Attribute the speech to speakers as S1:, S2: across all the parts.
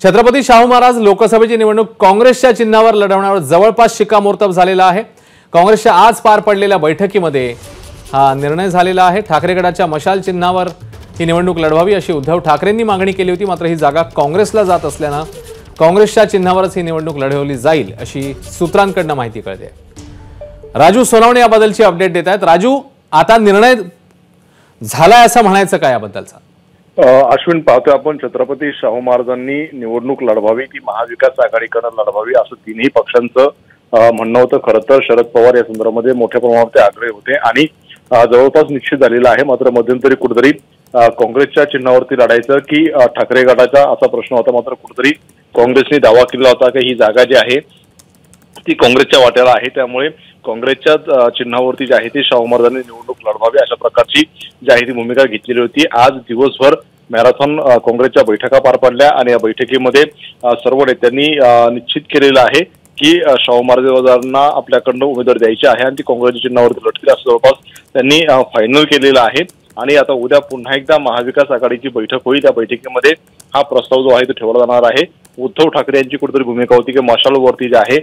S1: छत्रपती शाहू महाराज लोकसभेची निवडणूक काँग्रेसच्या चिन्हावर लढवण्यावर जवळपास शिक्कामोर्तब झालेला आहे। काँग्रेसच्या आज पार पडलेल्या बैठकीमध्ये हा निर्णय झालेला आहे। ठाकरे गटाच्या मशाल चिन्हावर ही निवडणूक लढवावी अशी उद्धव ठाकरेंनी मागणी केली होती, मात्र ही जागा काँग्रेसला जात असल्याने काँग्रेसच्या चिन्हावरच ही निवडणूक लढवली जाईल अशी सूत्रांकडून माहिती कळते। राजू सोनवणे याबद्दलची अपडेट देत आहेत। राजू, आता निर्णय झालाय असं म्हणायचं काय याबद्दलचा?
S2: अश्विन, पाहतोय आपण छत्रपती शाहू महाराजांनी निवडणूक लढवावी ती महाविकास आघाडीकडे लढवावी असं तिन्ही पक्षांचं म्हणणं होतं। खरं तर शरद पवार या संदर्भामध्ये मोठ्या प्रमाणावर ते आग्रही होते आणि जवळपास निश्चित झालेलं आहे। मात्र मध्यंतरी कुठेतरी काँग्रेसच्या चिन्हावरती लढायचं की ठाकरे गटाचा असा प्रश्न होता। मात्र कुठेतरी काँग्रेसने दावा केला होता की ही जागा जी आहे ती काँग्रेसच्या वाट्याला आहे, त्यामुळे काँग्रेसच्या चिन्हावरती जी आहे ती शाहू महाराजांनी निवडणूक लढवावी अशा प्रकारची जी आहे ती भूमिका घेतलेली होती। आज दिवसभर मॅरेथॉन काँग्रेसच्या बैठका पार पडल्या आणि या बैठकीमध्ये सर्व नेत्यांनी निश्चित केलेलं आहे की शाहू महाराजांना आपल्याकडून उमेदवार द्यायचे आहे आणि ती काँग्रेसच्या चिन्हावरती लढतील असं जवळपास त्यांनी फायनल केलेलं आहे। आणि आता उद्या पुन्हा एकदा महाविकास आघाडीची बैठक होईल। त्या बैठकीमध्ये हा प्रस्ताव जो आहे तो ठेवला जाणार आहे। उद्धव ठाकरे यांची कुठेतरी भूमिका होती की मशालवरती जे आहे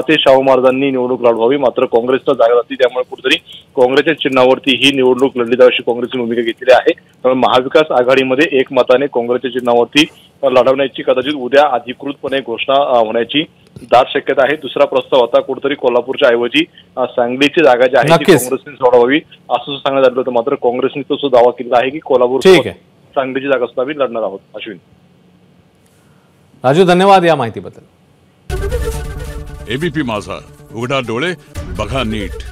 S2: ते शाहू महाराजांनी निवडणूक लढवावी, मात्र काँग्रेसला जागा जाती, त्यामुळे कुठेतरी काँग्रेसच्या चिन्हावरती ही निवडणूक लढली जावी अशी काँग्रेसची भूमिका घेतलेली आहे। त्यामुळे महाविकास आघाडीमध्ये एकमताने काँग्रेसच्या चिन्हावरती लढवण्याची कदाचित उद्या अधिकृतपणे घोषणा होण्याची दाट शक्यता आहे। दुसरा प्रस्ताव आता कुठेतरी कोल्हापूरच्या ऐवजी सांगलीची जागा जी आहे ती काँग्रेसने सोडवावी असं सांगण्यात आलं होतं, मात्र काँग्रेसने तो दावा केला आहे की कोल्हापूर सांगलीची जागा सुद्धा आम्ही लढणार आहोत। अश्विन,
S1: राजू, धन्यवाद या माहितीबद्दल।
S3: एबीपी माझा, उघडा डोळे बघा नीट।